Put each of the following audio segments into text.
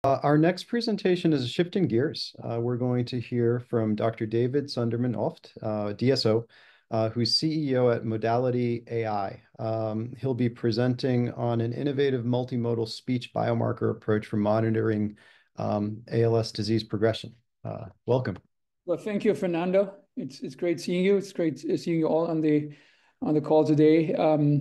Our next presentation is shifting gears. We're going to hear from Dr. David Sunderman-Oft, DSO, who's CEO at Modality AI. He'll be presenting on an innovative multimodal speech biomarker approach for monitoring ALS disease progression. Welcome. Well, thank you, Fernando. It's great seeing you. It's great seeing you all on the call today.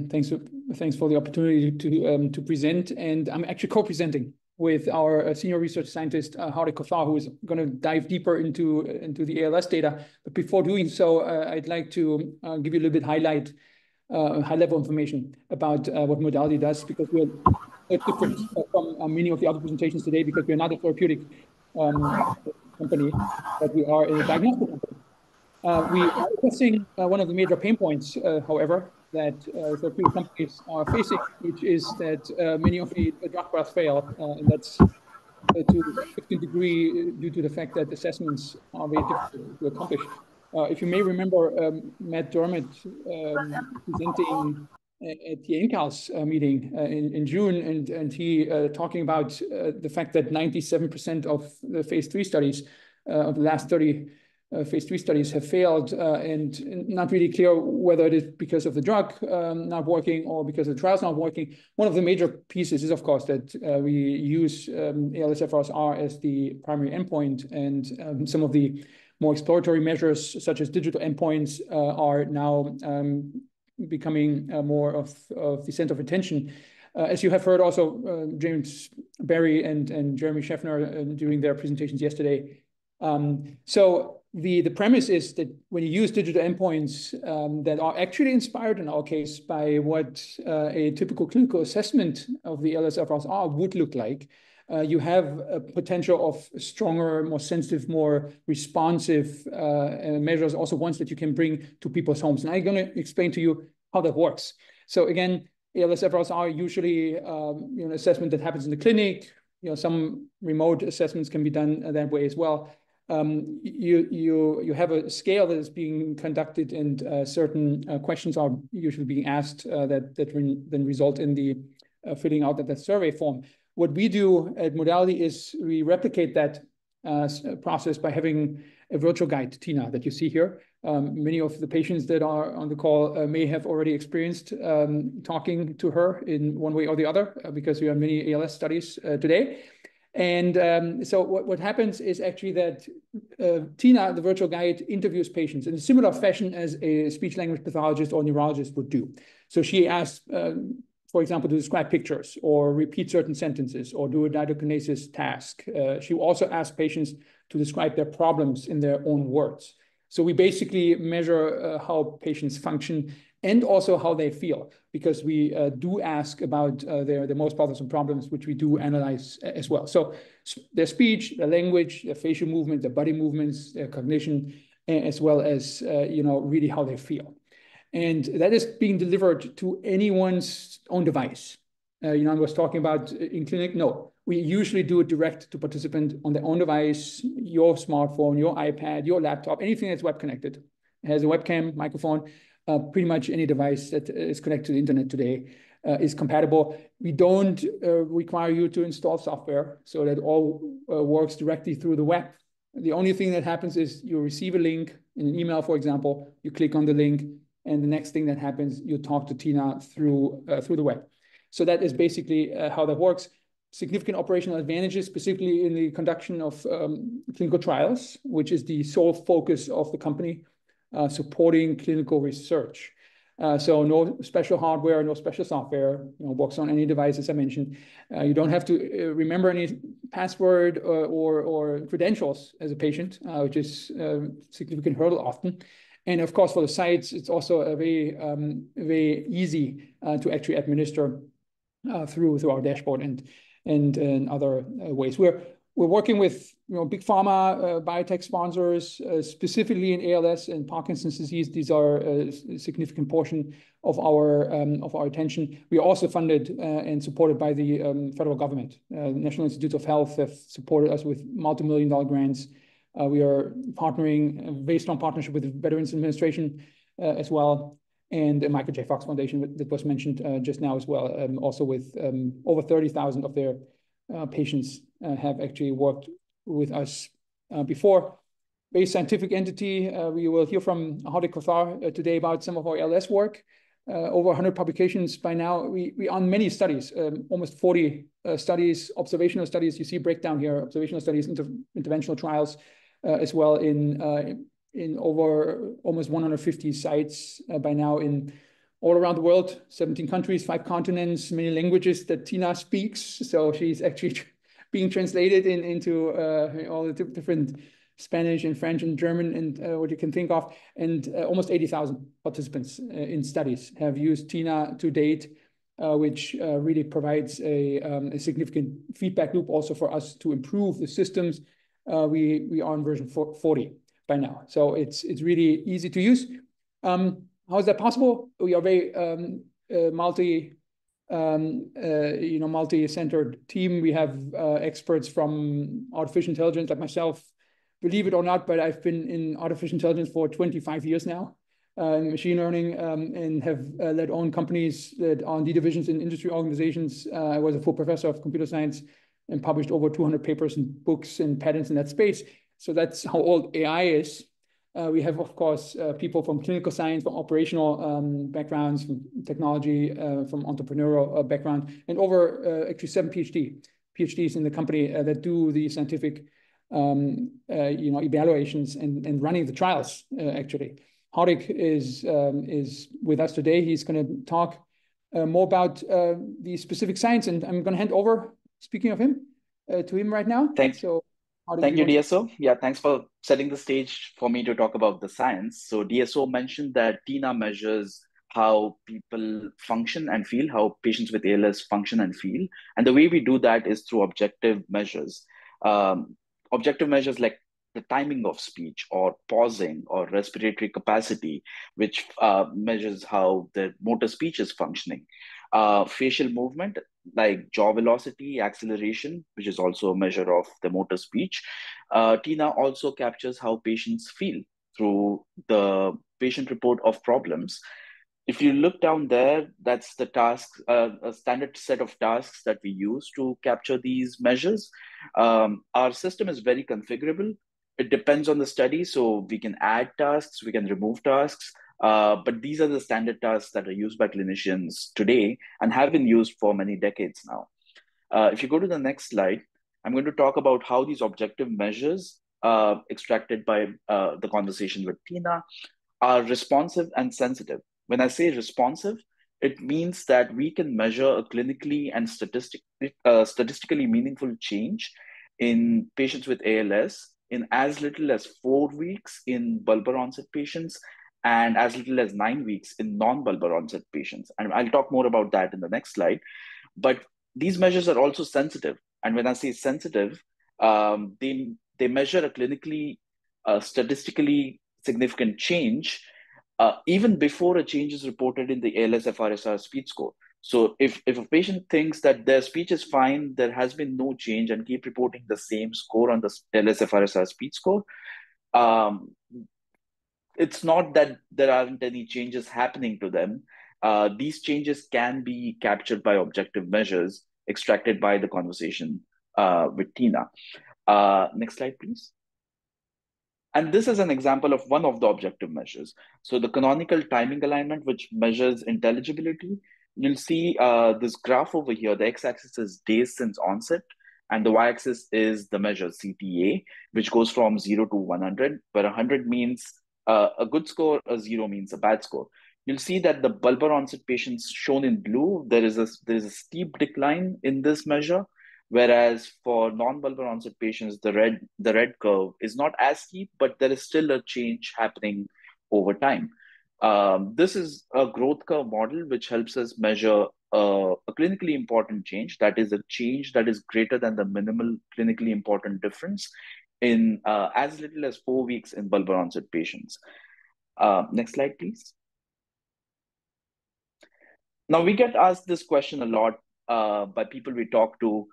Thanks for the opportunity to present, and I'm actually co-presenting with our senior research scientist Hardik Kothar, who is going to dive deeper into the ALS data. But before doing so, I'd like to give you a little bit high-level information about what Modality does, because we're different from many of the other presentations today, because we're not a therapeutic company, but we are a diagnostic company. We are addressing one of the major pain points, however, that therapeutic companies are facing, which is that many of the drug trials fail, and that's to a significant degree due to the fact that assessments are very difficult to accomplish. If you may remember Matt Dermott presenting at the NCALS meeting in June, and he talking about the fact that 97% of the phase 3 studies of the last 30 phase 3 studies have failed, and not really clear whether it is because of the drug not working or because the trial's not working. One of the major pieces is, of course, that we use ALSFRS-R as the primary endpoint, and some of the more exploratory measures, such as digital endpoints, are now becoming more of the center of attention. As you have heard also, James Berry and Jeremy Sheffner during their presentations yesterday. So the premise is that when you use digital endpoints that are actually inspired in our case by what a typical clinical assessment of the ALSFRS-R would look like, you have a potential of stronger, more sensitive, more responsive measures, also ones that you can bring to people's homes. And I'm going to explain to you how that works. So again, ALSFRS-R usually an assessment that happens in the clinic. Some remote assessments can be done that way as well. You have a scale that is being conducted, and certain questions are usually being asked that then result in the filling out that survey form. What we do at Modality is we replicate that process by having a virtual guide, Tina, that you see here. Many of the patients that are on the call may have already experienced talking to her in one way or the other, because we have many ALS studies today. And so what happens is actually that Tina, the virtual guide, interviews patients in a similar fashion as a speech-language pathologist or neurologist would do. So she asks, for example, to describe pictures or repeat certain sentences or do a diadokinesis task. She also asks patients to describe their problems in their own words. So we basically measure how patients function and also how they feel, because we do ask about their most bothersome problems, which we do analyze as well. So their speech, their language, their facial movement, their body movements, their cognition, as well as really how they feel. And that is being delivered to anyone's own device. I was talking about in clinic. No, we usually do it direct to participant on their own device, your smartphone, your iPad, your laptop, anything that's web connected. It has a webcam, microphone. Pretty much any device that is connected to the internet today is compatible. We don't require you to install software, so that all works directly through the web. The only thing that happens is you receive a link in an email, for example, you click on the link, and the next thing that happens, you talk to Tina through the web. So that is basically how that works. Significant operational advantages, specifically in the conduction of clinical trials, which is the sole focus of the company, supporting clinical research. So no special hardware, no special software, works on any device, as I mentioned. You don't have to remember any password or credentials as a patient, which is a significant hurdle often. And of course, for the sites, it's also a very easy to actually administer through our dashboard and other ways. We're working with big pharma, biotech sponsors, specifically in ALS and Parkinson's disease. These are a significant portion of our attention. We are also funded and supported by the federal government. National Institutes of Health have supported us with multi-million-dollar grants. We are partnering, a very strong partnership with the Veterans Administration as well, and the Michael J. Fox Foundation that was mentioned just now as well, also with over 30,000 of their patients have actually worked with us before. Very scientific entity. We will hear from Hardik Kothar today about some of our ALS work. Over 100 publications by now. We on many studies, almost 40 studies, observational studies. You see breakdown here, observational studies, interventional trials, as well in over almost 150 sites by now in all around the world, 17 countries, 5 continents, many languages that Tina speaks. So she's actually being translated into all the different Spanish and French and German and what you can think of. And almost 80,000 participants in studies have used Tina to date, which really provides a significant feedback loop also for us to improve the systems. We are on version 40 by now. So it's really easy to use. How is that possible? We are very multi-centered team. We have experts from artificial intelligence like myself. Believe it or not, but I've been in artificial intelligence for 25 years now, machine learning, and have led own companies that R&D divisions in industry organizations. I was a full professor of computer science and published over 200 papers and books and patents in that space. So that's how old AI is. We have, of course, people from clinical science, from operational backgrounds, from technology, from entrepreneurial background, and over actually 7 PhDs in the company that do the scientific evaluations and running the trials, actually. Hardik is with us today. He's going to talk more about the specific science, and I'm going to hand over, speaking of him, to him right now. Thank you, DSO. Yeah, thanks for setting the stage for me to talk about the science. So DSO mentioned that Tina measures how people function and feel, how patients with ALS function and feel. And the way we do that is through objective measures. Objective measures like the timing of speech or pausing or respiratory capacity, which measures how the motor speech is functioning. Facial movement like jaw velocity, acceleration, which is also a measure of the motor speech. Tina also captures how patients feel through the patient report of problems. If you look down there, that's the task, a standard set of tasks that we use to capture these measures. Our system is very configurable. It depends on the study, so we can add tasks, we can remove tasks, but these are the standard tasks that are used by clinicians today and have been used for many decades now. If you go to the next slide, I'm going to talk about how these objective measures extracted by the conversation with Tina are responsive and sensitive. When I say responsive, it means that we can measure a clinically and statistically meaningful change in patients with ALS in as little as 4 weeks in bulbar onset patients and as little as 9 weeks in non-bulbar onset patients. And I'll talk more about that in the next slide. But these measures are also sensitive. And when I say sensitive, they measure a clinically, statistically significant change even before a change is reported in the ALS-FRSR speech score. So if a patient thinks that their speech is fine, there has been no change, and keep reporting the same score on the ALS-FRSR speech score, it's not that there aren't any changes happening to them. These changes can be captured by objective measures extracted by the conversation with Tina. Next slide, please. And this is an example of one of the objective measures. So the canonical timing alignment, which measures intelligibility, you'll see this graph over here. The x-axis is days since onset, and the y-axis is the measure CTA, which goes from 0 to 100, where 100 means a good score, a 0 means a bad score. You'll see that the bulbar onset patients shown in blue, there is a steep decline in this measure. Whereas for non-bulbar onset patients, the red curve is not as steep, but there is still a change happening over time. This is a growth curve model which helps us measure a clinically important change. That is a change that is greater than the minimal clinically important difference in as little as 4 weeks in bulbar onset patients. Next slide, please. Now, we get asked this question a lot by people we talk to.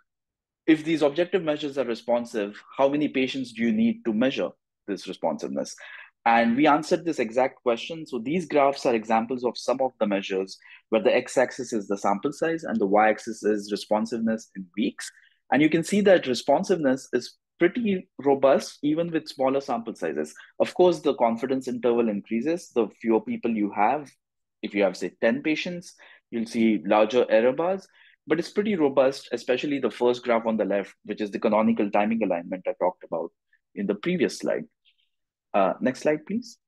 If these objective measures are responsive, how many patients do you need to measure this responsiveness? And we answered this exact question. So these graphs are examples of some of the measures where the x-axis is the sample size and the y-axis is responsiveness in weeks. And you can see that responsiveness is pretty robust even with smaller sample sizes. Of course, the confidence interval increases the fewer people you have. If you have, say, 10 patients, you'll see larger error bars, but it's pretty robust, especially the first graph on the left, which is the canonical timing alignment I talked about in the previous slide. Next slide, please.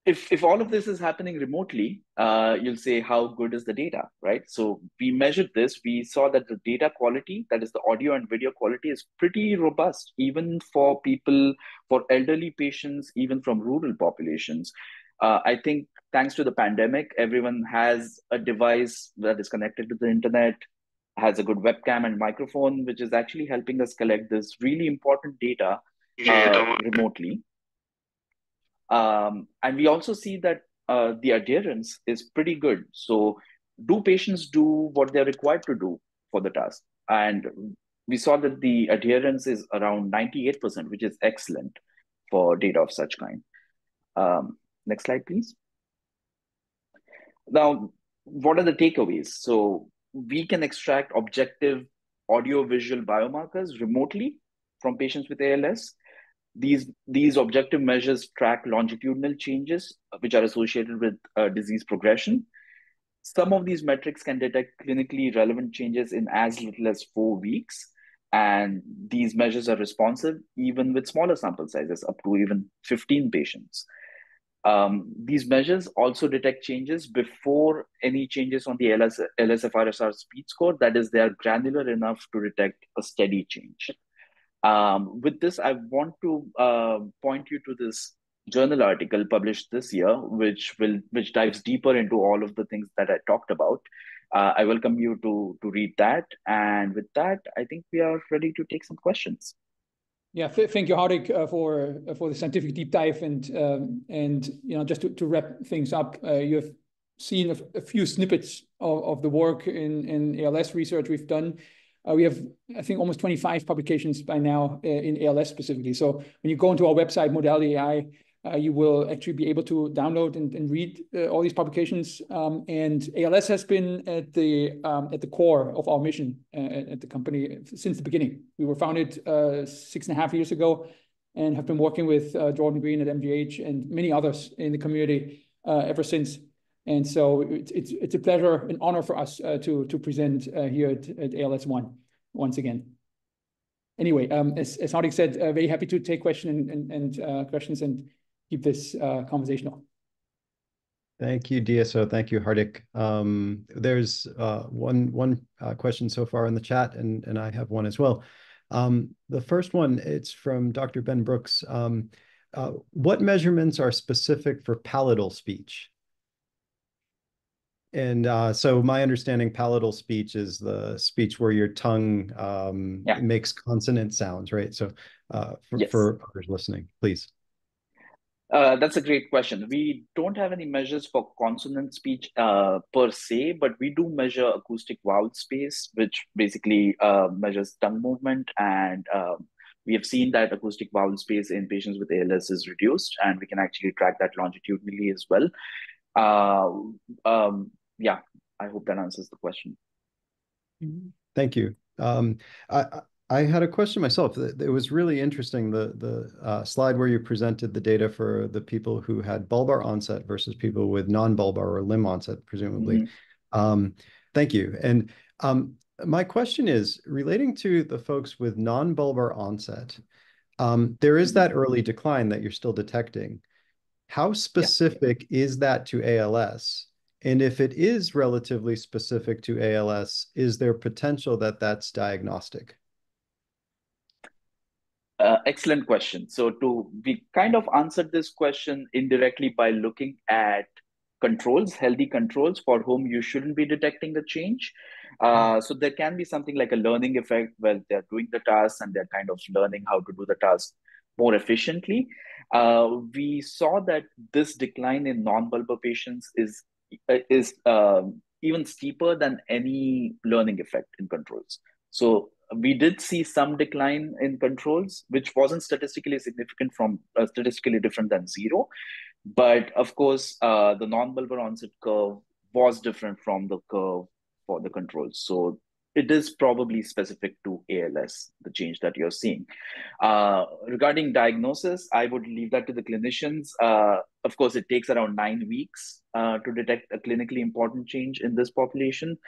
If all of this is happening remotely, you'll say, how good is the data, right? So we measured this. We saw that the data quality, that is the audio and video quality, is pretty robust, even for people, for elderly patients, even from rural populations. I think thanks to the pandemic, everyone has a device that is connected to the internet, has a good webcam and microphone, which is actually helping us collect this really important data remotely. And we also see that the adherence is pretty good. So do patients do what they're required to do for the task? And we saw that the adherence is around 98%, which is excellent for data of such kind. Next slide, please. Now, what are the takeaways? So we can extract objective audio-visual biomarkers remotely from patients with ALS. These objective measures track longitudinal changes which are associated with disease progression. Some of these metrics can detect clinically relevant changes in as little as 4 weeks. And these measures are responsive even with smaller sample sizes, up to even 15 patients. These measures also detect changes before any changes on the LSFRSR speed score. That is, they are granular enough to detect a steady change. With this, I want to point you to this journal article published this year, which dives deeper into all of the things that I talked about. I welcome you to read that. And with that, I think we are ready to take some questions. Yeah, thank you, Hardik, for the scientific deep dive, and just to wrap things up, you have seen a few snippets of the work in ALS research we've done. We have, I think, almost 25 publications by now in ALS specifically. So when you go into our website, Modality AI, you will actually be able to download and read all these publications. And ALS has been at the core of our mission at the company since the beginning. We were founded 6.5 years ago and have been working with Jordan Green at MGH and many others in the community ever since. And so it's a pleasure and honor for us to present here at ALS One once again. Anyway, as Hardik said, very happy to take questions and keep this conversational. Thank you, DSO. Thank you, Hardik. There's one question so far in the chat, and I have one as well. The first one, it's from Dr. Ben Brooks. What measurements are specific for palatal speech? And so my understanding, palatal speech is the speech where your tongue makes consonant sounds, right? So for others listening, please. That's a great question. We don't have any measures for consonant speech per se, but we do measure acoustic vowel space, which basically measures tongue movement. And we have seen that acoustic vowel space in patients with ALS is reduced, and we can actually track that longitudinally as well. Yeah, I hope that answers the question. Thank you. I had a question myself. It was really interesting, the slide where you presented the data for the people who had bulbar onset versus people with non-bulbar or limb onset, presumably. Thank you. And my question is, relating to the folks with non-bulbar onset, there is that early decline that you're still detecting. How specific is that to ALS? And if it is relatively specific to ALS, is there potential that that's diagnostic? Excellent question. So we kind of answered this question indirectly by looking at controls, healthy controls for whom you shouldn't be detecting the change. So there can be something like a learning effect where they're doing the task and they're kind of learning how to do the task more efficiently. We saw that this decline in non-bulbar patients is even steeper than any learning effect in controls. So we did see some decline in controls, which wasn't statistically significant from statistically different than 0. But of course, the non-bulbar onset curve was different from the curve for the controls. So it is probably specific to ALS, the change that you're seeing. Regarding diagnosis, I would leave that to the clinicians. Of course, it takes around 9 weeks to detect a clinically important change in this population,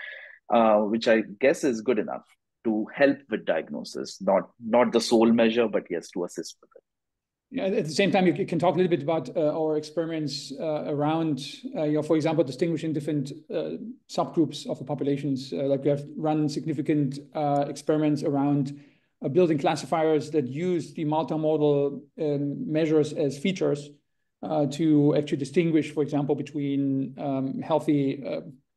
which I guess is good enough to help with diagnosis, not the sole measure, but yes, to assist with it. Yeah, at the same time, you can talk a little bit about our experiments around, for example, distinguishing different subgroups of the populations. Like we have run significant experiments around building classifiers that use the multimodal measures as features to actually distinguish, for example, between healthy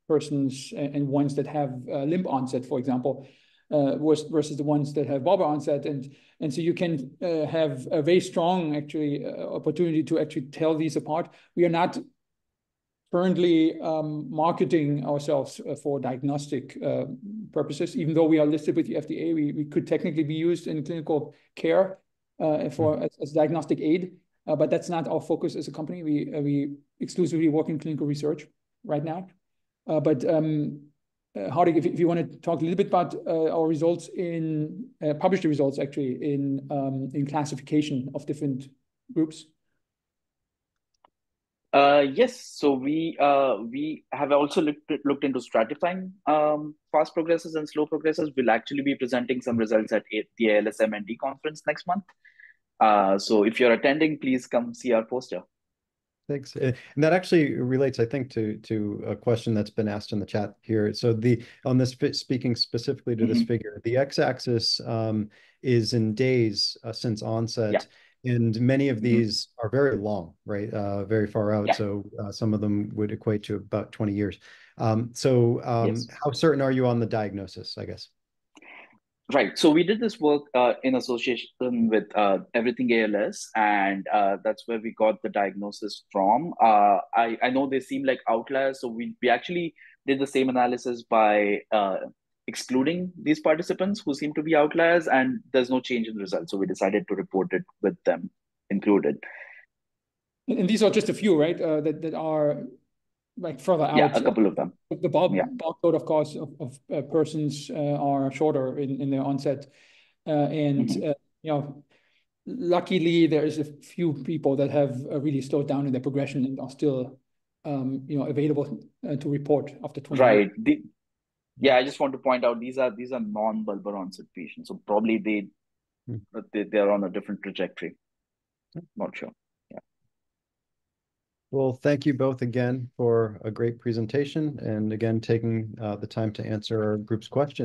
persons and ones that have limb onset, for example, versus the ones that have bulbar onset. And so you can have a very strong actually opportunity to actually tell these apart. We are not currently marketing ourselves for diagnostic purposes, even though we are listed with the FDA. We could technically be used in clinical care as diagnostic aid, but that's not our focus as a company. We exclusively work in clinical research right now. But Hardik, if you want to talk a little bit about our results in published results actually in classification of different groups. Yes, so we have also looked into stratifying fast progressors and slow progressors. We'll actually be presenting some results at the ALS-MND conference next month. So if you're attending, please come see our poster. Thanks. And that actually relates, I think, to a question that's been asked in the chat here. So on this, speaking specifically to this figure, the x-axis is in days since onset, and many of these are very long, right? Very far out. So some of them would equate to about 20 years. How certain are you on the diagnosis, I guess? Right. So we did this work in association with Everything ALS, and that's where we got the diagnosis from. I know they seem like outliers, so we actually did the same analysis by excluding these participants who seem to be outliers, and there's no change in the results. So we decided to report it with them included. And these are just a few, right? That are like further out. Yeah, a couple of them. The bulk load, of course, of persons are shorter in their onset, luckily there is a few people that have really slowed down in their progression and are still, available to report after 20 years. Right. I just want to point out these are non-bulbar onset patients, so probably they're on a different trajectory. Not sure. Well, thank you both again for a great presentation and again taking the time to answer our group's questions.